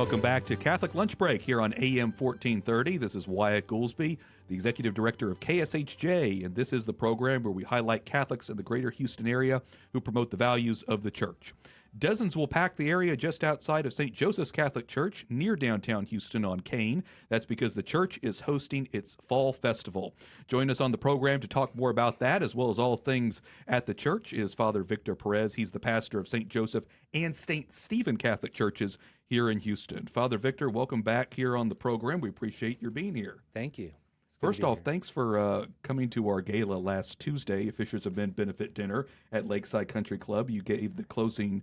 welcome back to Catholic Lunch Break here on AM 1430. This is Wyatt Goolsby, the Executive Director of KSHJ, and this is the program where we highlight Catholics in the greater Houston area who promote the values of the church. Dozens will pack the area just outside of St. Joseph's Catholic Church near downtown Houston on Kane. That's because the church is hosting its fall festival. Join us on the program to talk more about that, as well as all things at the church, is Father Victor Perez. He's the pastor of St. Joseph and St. Stephen Catholic Churches here in Houston. Father Victor, welcome back here on the program. We appreciate your being here. Thank you. First off, thanks for coming to our gala last Tuesday, Fishers of Men Benefit Dinner at Lakeside Country Club. You gave the closing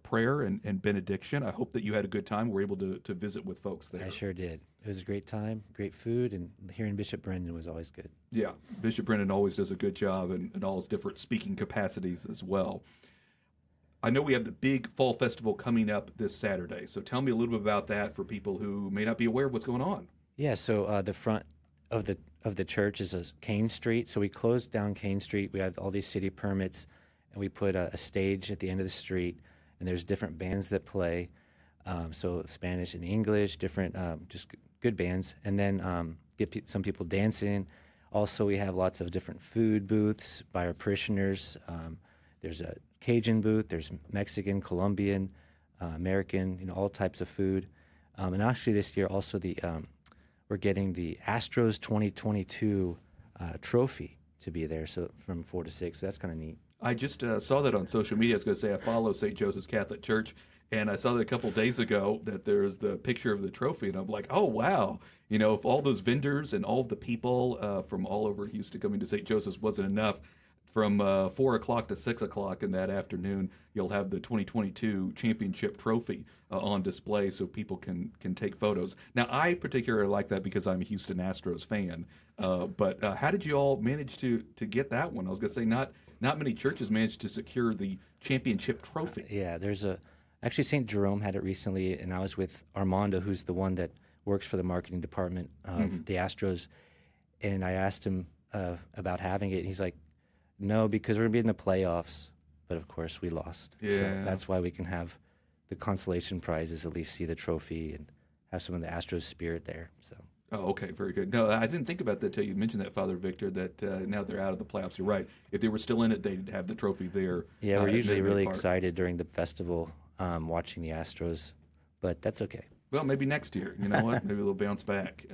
prayer and benediction. I hope that you had a good time. We're able to visit with folks there. I sure did. It was a great time, great food, and hearing Bishop Brendan was always good. Yeah, Bishop Brendan always does a good job in all his different speaking capacities as well. I know we have the big fall festival coming up this Saturday, so tell me a little bit about that for people who may not be aware of what's going on. Yeah, so the front of the church is a Kane Street, so we closed down Kane Street. We have all these city permits, and we put a stage at the end of the street, and there's different bands that play, so Spanish and English, different just good bands, and then get some people dancing. Also, we have lots of different food booths by our parishioners. There's a Cajun booth, there's Mexican, Colombian, American, all types of food. And actually this year also we're getting the Astros 2022 trophy to be there, so from 4 to 6. So that's kind of neat. I just saw that on social media. I was going to say I follow St. Joseph's Catholic Church, and I saw that a couple days ago that there's the picture of the trophy, and I'm like, oh, wow. If all those vendors and all of the people from all over Houston coming to St. Joseph's wasn't enough, from 4 o'clock to 6 o'clock in that afternoon, you'll have the 2022 championship trophy on display so people can take photos. Now, I particularly like that because I'm a Houston Astros fan. But how did you all manage to get that one? I was going to say not many churches managed to secure the championship trophy. Yeah, actually St. Jerome had it recently, and I was with Armando, who's the one that works for the marketing department of the Astros, and I asked him about having it, and he's like, no, because we're going to be in the playoffs, but of course we lost. Yeah. So that's why we can have the consolation prizes, at least see the trophy and have some of the Astros spirit there. So. Oh, okay, very good. No, I didn't think about that till you mentioned that, Father Victor, that now they're out of the playoffs. You're right. If they were still in it, they'd have the trophy there. Yeah, we're usually really excited during the festival watching the Astros, but that's okay. Well, maybe next year. You know what? Maybe they'll bounce back.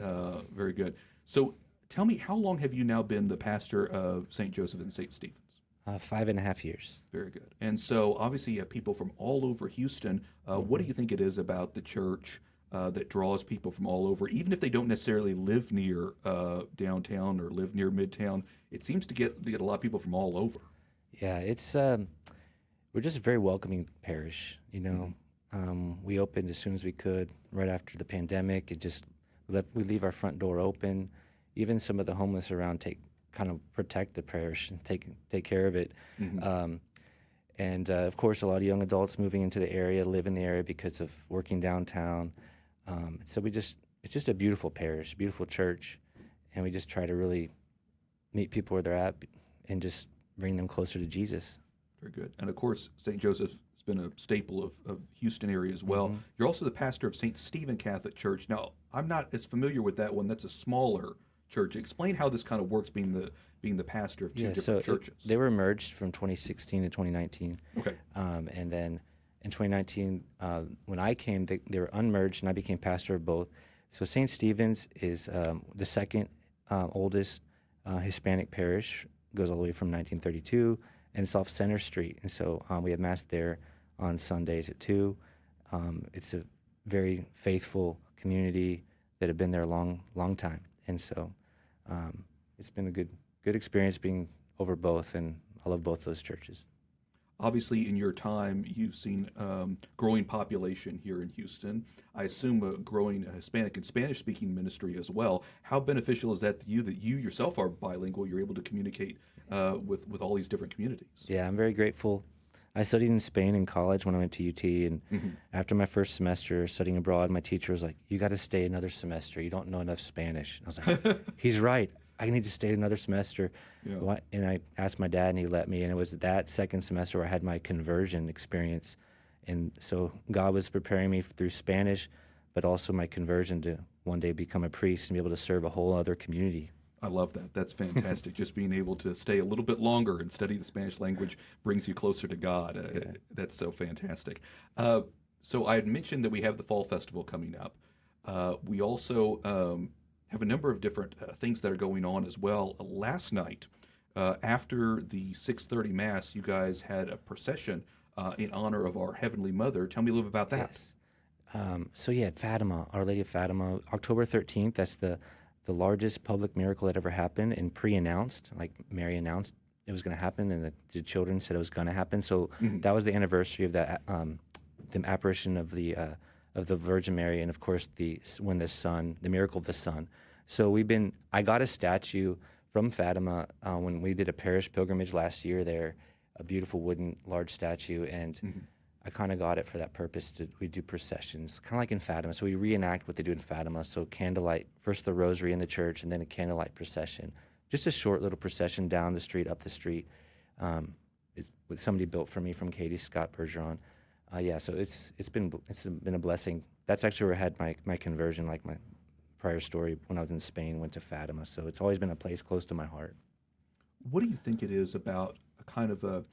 Very good. So tell me, how long have you now been the pastor of St. Joseph and St. Stephen's? 5.5 years. Very good. And so obviously you have people from all over Houston. What do you think it is about the church that draws people from all over, even if they don't necessarily live near downtown or live near Midtown? It seems to get a lot of people from all over. Yeah, it's we're just a very welcoming parish. We opened as soon as we could right after the pandemic. We leave our front door open. Even some of the homeless around protect the parish and take care of it. And of course, a lot of young adults moving into the area live in the area because of working downtown. So it's just a beautiful parish, beautiful church, and we just try to really meet people where they're at and just bring them closer to Jesus. Very good. And of course, St. Joseph's has been a staple of Houston area as well. You're also the pastor of St. Stephen Catholic Church. Now, I'm not as familiar with that one. That's a smaller church. Explain how this kind of works, being the pastor of two different churches. They were merged from 2016 to 2019. Okay. And then in 2019, when I came, they were unmerged, and I became pastor of both. So St. Stephen's is the second oldest Hispanic parish, goes all the way from 1932, and it's off Center Street. And so we have Mass there on Sundays at 2. It's a very faithful community that have been there a long time. And so it's been a good experience being over both, and I love both those churches. Obviously, in your time, you've seen growing population here in Houston. I assume a growing Hispanic and Spanish-speaking ministry as well. How beneficial is that to you, that you yourself are bilingual? You're able to communicate with all these different communities. Yeah, I'm very grateful. I studied in Spain in college when I went to UT, and after my first semester studying abroad, my teacher was like, "You got to stay another semester. You don't know enough Spanish." And I was like, "He's right. I need to stay another semester." Yeah. And I asked my dad, and he let me. And it was that second semester where I had my conversion experience, And so God was preparing me through Spanish, but also my conversion to one day become a priest and be able to serve a whole other community. I love that. That's fantastic. Just being able to stay a little bit longer and study the Spanish language brings you closer to God. That's so fantastic. So I had mentioned that we have the Fall Festival coming up. We also have a number of different things that are going on as well. Last night, after the 6:30 Mass, you guys had a procession in honor of our Heavenly Mother. Tell me a little bit about that. Yes. So yeah, Fatima, Our Lady of Fatima, October 13th, that's the largest public miracle that ever happened and pre-announced, like Mary announced it was going to happen and the children said it was going to happen. So that was the anniversary of that, the apparition of the Virgin Mary, and of course the miracle of the sun. So I got a statue from Fatima when we did a parish pilgrimage last year there, a beautiful wooden large statue, and I kind of got it for that purpose. We do processions, kind of like in Fatima. So we reenact what they do in Fatima. So candlelight, first the rosary in the church, and then a candlelight procession. Just a short little procession down the street, up the street. With somebody built for me from Katie Scott Bergeron. So it's been a blessing. That's actually where I had my conversion, like my prior story when I was in Spain, went to Fatima. So it's always been a place close to my heart. What do you think it is about a kind of a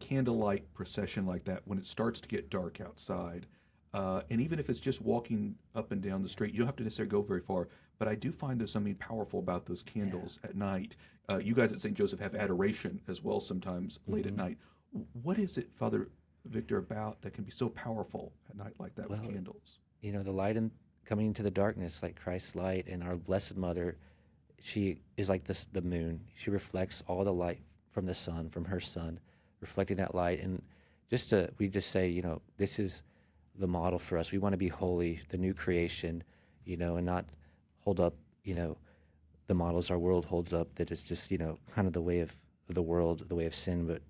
candlelight procession like that when it starts to get dark outside? And even if it's just walking up and down the street, you don't have to necessarily go very far. But I do find there's something powerful about those candles at night. You guys at St. Joseph have adoration as well sometimes late at night. What is it, Father Victor, about that can be so powerful at night like that with candles? You know, the light coming into the darkness, like Christ's light, and our Blessed Mother, she is like the moon. She reflects all the light from the sun, from her son, reflecting that light. And we just say, this is the model for us. We want to be holy, the new creation, and not hold up, the models our world holds up, that it's just, kind of the way of the world, the way of sin, but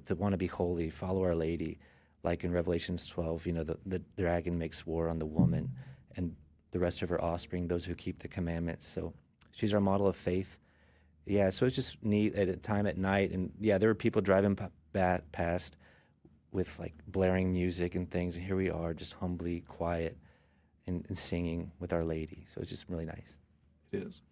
to want to be holy, follow Our Lady, like in Revelations 12, the dragon makes war on the woman and the rest of her offspring, those who keep the commandments. So she's our model of faith. Yeah, so it's just neat at a time at night. And yeah, there were people driving past with like blaring music and things. And here we are just humbly quiet and singing with Our Lady. So it's just really nice. It is.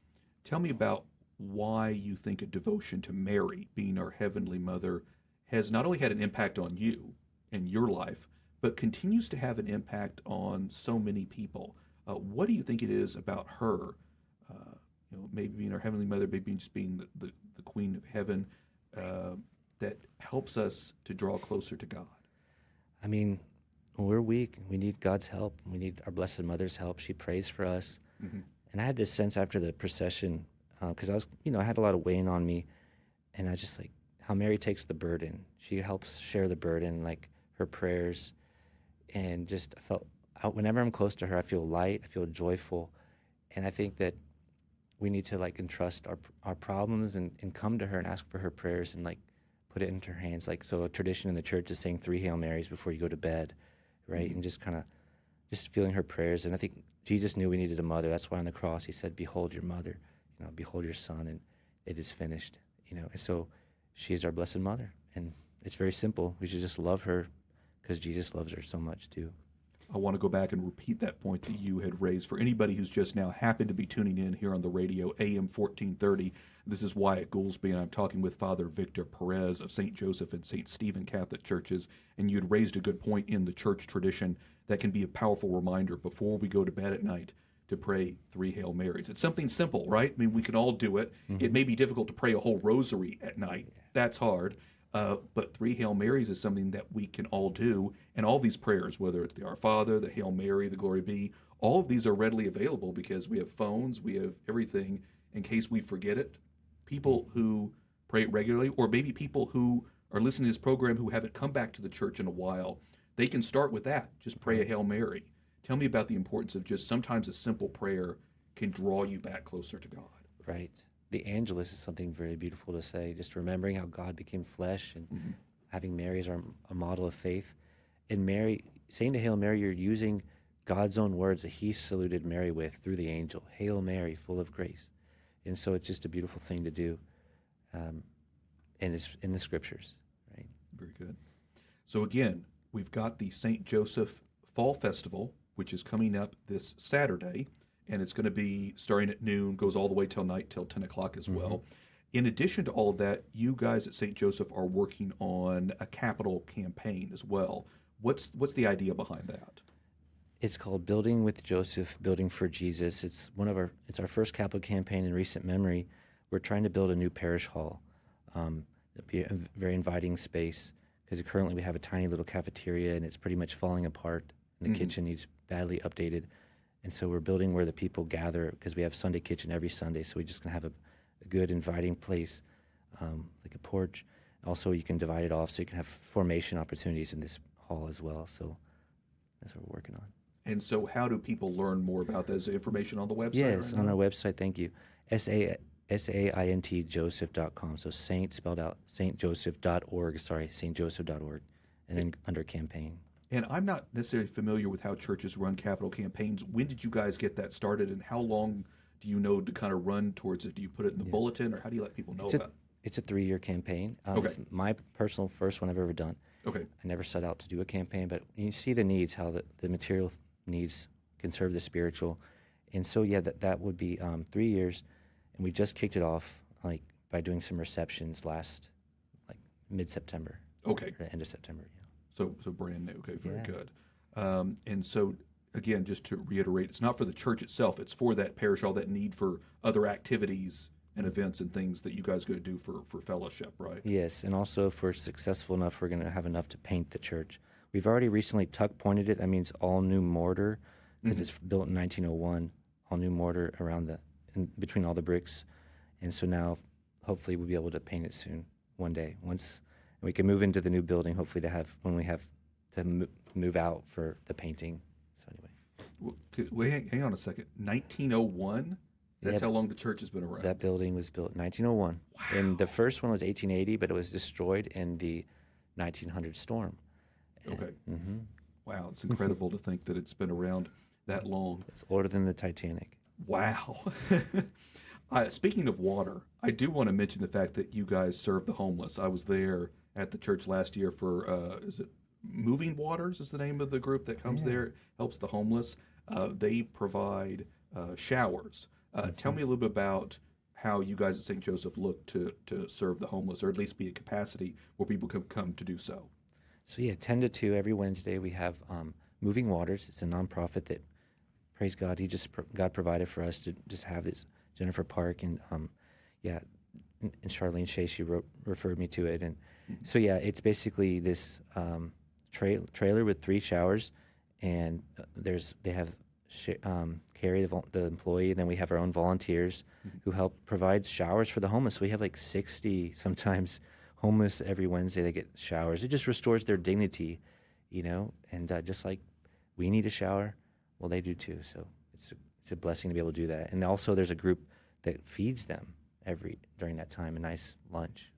Tell me about why you think a devotion to Mary, being our Heavenly Mother, has not only had an impact on you and your life, but continues to have an impact on so many people. What do you think it is about her, maybe being our Heavenly Mother, maybe just being the Queen of Heaven, that helps us to draw closer to God? I mean, when we're weak, we need God's help. We need our Blessed Mother's help. She prays for us. And I had this sense after the procession, because I had a lot of weighing on me, and I just like how Mary takes the burden. She helps share the burden, like her prayers, and just I felt whenever I'm close to her, I feel light, I feel joyful, and I think that we need to like entrust our problems and come to her and ask for her prayers and like put it into her hands. Like, so a tradition in the church is saying 3 Hail Marys before you go to bed, right? And just kind of just feeling her prayers. And I think Jesus knew we needed a mother. That's why on the cross he said, "Behold your mother, behold your son, and it is finished." And so she is our Blessed Mother, and it's very simple. We should just love her because Jesus loves her so much too. I want to go back and repeat that point that you had raised. For anybody who's just now happened to be tuning in here on the radio, AM 1430, this is Wyatt Goolsby, and I'm talking with Father Victor Perez of St. Joseph and St. Stephen Catholic Churches. And you had raised a good point in the church tradition that can be a powerful reminder before we go to bed at night to pray 3 Hail Marys. It's something simple, right? I mean, we can all do it. It may be difficult to pray a whole rosary at night. That's hard. But 3 Hail Marys is something that we can all do. And all these prayers, whether it's the Our Father, the Hail Mary, the Glory Be, all of these are readily available because we have phones, we have everything in case we forget it. People who pray it regularly, or maybe people who are listening to this program who haven't come back to the church in a while, they can start with that. Just pray a Hail Mary. Tell me about the importance of just sometimes a simple prayer can draw you back closer to God. Right. The Angelus is something very beautiful to say, just remembering how God became flesh and having Mary as a model of faith. And Mary, saying to Hail Mary, you're using God's own words that he saluted Mary with through the angel. Hail Mary, full of grace. And so it's just a beautiful thing to do. And it's in the scriptures, right? Very good. So again, we've got the St. Joseph Fall Festival, which is coming up this Saturday, and it's going to be starting at noon, goes all the way till night, till 10 o'clock as well. In addition to all of that, you guys at St. Joseph are working on a capital campaign as well. What's the idea behind that? It's called Building with Joseph, Building for Jesus. It's our first capital campaign in recent memory. We're trying to build a new parish hall. It'll be a very inviting space because currently we have a tiny little cafeteria and it's pretty much falling apart. And the kitchen needs badly updated. And so we're building where the people gather because we have Sunday kitchen every Sunday. So we're just going to have a good inviting place, like a porch. Also, you can divide it off so you can have formation opportunities in this hall as well. So that's what we're working on. And so how do people learn more about that? Is there information on the website? Yes, right on now? our website, thank you. saintjoseph.com. So saint spelled out, saintjoseph.org, saintjoseph.org, and then under campaign. And I'm not necessarily familiar with how churches run capital campaigns. When did you guys get that started, and how long do you know to kind of run towards it? Do you put it in the bulletin, or how do you let people know about it? It's a 3-year campaign. Okay. It's my personal first one I've ever done. Okay. I never set out to do a campaign, but you see the needs, how the material needs can serve the spiritual. And so, yeah, that would be 3 years. And we just kicked it off by doing some receptions last mid-September. Okay. Or the end of September, yeah. So brand new. Okay, very good. And so, again, just to reiterate, it's not for the church itself. It's for that parish, all that need for other activities and events and things that you guys are going to do for fellowship, right? Yes, and also if we're successful enough, we're going to have enough to paint the church. We've already recently tuck pointed it. That means all new mortar, because it's built in 1901, all new mortar in between all the bricks. And so now, hopefully, we'll be able to paint it soon, one day. Once we can move into the new building, hopefully when we have to move out for the painting. So anyway. Wait, hang on a second. 1901? That's how long the church has been around. That building was built in 1901. Wow. And the first one was 1880, but it was destroyed in the 1900 storm. Okay. Wow, it's incredible to think that it's been around that long. It's older than the Titanic. Wow. Speaking of water, I do want to mention the fact that you guys serve the homeless. I was there at the church last year for, is it Moving Waters is the name of the group that comes there, helps the homeless. They provide showers. Tell me a little bit about how you guys at St. Joseph look to serve the homeless, or at least be a capacity where people can come to do so. So 10 to 2 every Wednesday we have Moving Waters. It's a nonprofit that, praise God, God provided for us to just have this. Jennifer Park and and Charlene Shea, she referred me to it. And so it's basically this trailer with 3 showers, and they have Carrie, the employee, and then we have our own volunteers who help provide showers for the homeless. So we have 60 sometimes homeless every Wednesday that get showers. It just restores their dignity, and just like we need a shower, well, they do too. So it's a blessing to be able to do that. And also there's a group that feeds them during that time, a nice lunch.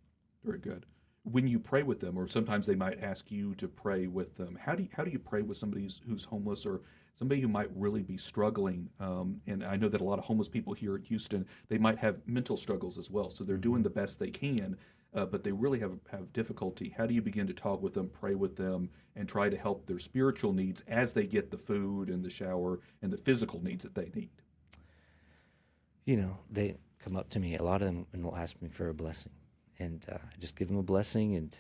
Very good. When you pray with them, or sometimes they might ask you to pray with them, how do you pray with somebody who's homeless, or somebody who might really be struggling? And I know that a lot of homeless people here at Houston, they might have mental struggles as well. So they're doing the best they can, but they really have difficulty. How do you begin to talk with them, pray with them, and try to help their spiritual needs as they get the food and the shower and the physical needs that they need? They come up to me, a lot of them, and will ask me for a blessing. And I just give them a blessing, and,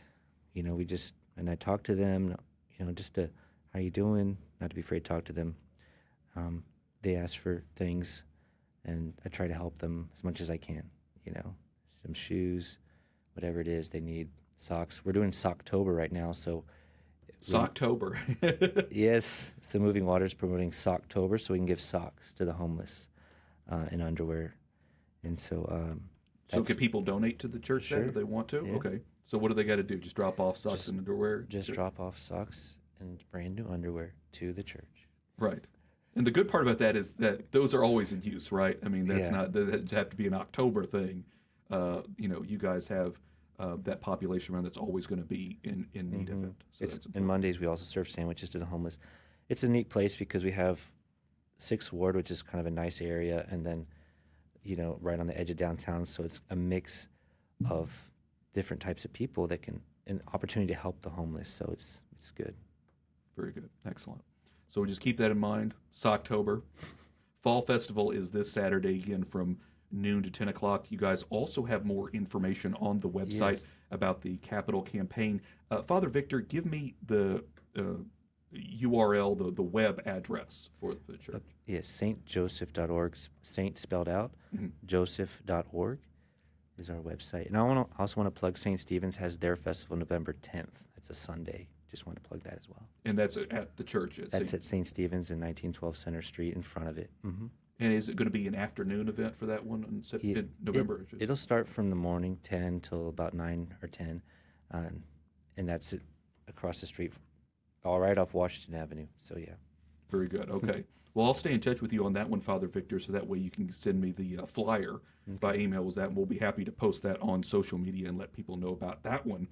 and I talk to them, just to, how you doing? Not to be afraid to talk to them. They ask for things, and I try to help them as much as I can, some shoes, whatever it is they need, socks. We're doing Socktober right now, so. Socktober. Yes, so Moving Waters promoting Socktober, so we can give socks to the homeless and underwear. And so. So can people donate to the church then if they want to? Yeah. Okay. So what do they got to do? Just drop off socks and underwear? Just drop off socks and brand new underwear to the church. Right. And the good part about that is that those are always in use, right? I mean, that have to be an October thing. You guys have that population around that's always going to be in need of it. So and Mondays we also serve sandwiches to the homeless. It's a neat place because we have 6th Ward, which is kind of a nice area, and then right on the edge of downtown. So it's a mix of different types of people that can, an opportunity to help the homeless. So it's good. Very good. Excellent. So we just keep that in mind. It's October. Fall Festival is this Saturday again from noon to 10 o'clock. You guys also have more information on the website about the capital campaign. Father Victor, give me the URL, the web address for the church. Yes, stjoseph.org, Saint spelled out, joseph.org is our website. And I also want to plug St. Stephen's has their festival November 10th. It's a Sunday. Just want to plug that as well. And that's at the church? That's at St. Stephen's in 1912 Center Street in front of it. Mm-hmm. And is it going to be an afternoon event for that one in November? It'll start from the morning, 10 till about 9 or 10. And that's it across the street, all right off Washington Avenue. So, yeah. Very good. Okay. Well, I'll stay in touch with you on that one, Father Victor, so that way you can send me the flyer by email. And we'll be happy to post that on social media and let people know about that one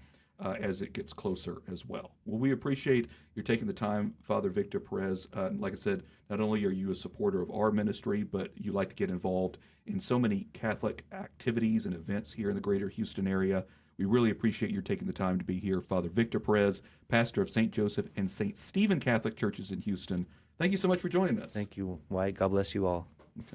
as it gets closer as well. Well, we appreciate you taking the time, Father Victor Perez. Like I said, not only are you a supporter of our ministry, but you like to get involved in so many Catholic activities and events here in the greater Houston area. We really appreciate your taking the time to be here. Father Victor Perez, pastor of St. Joseph and St. Stephen Catholic Churches in Houston. Thank you so much for joining us. Thank you, Wyatt. God bless you all. Okay.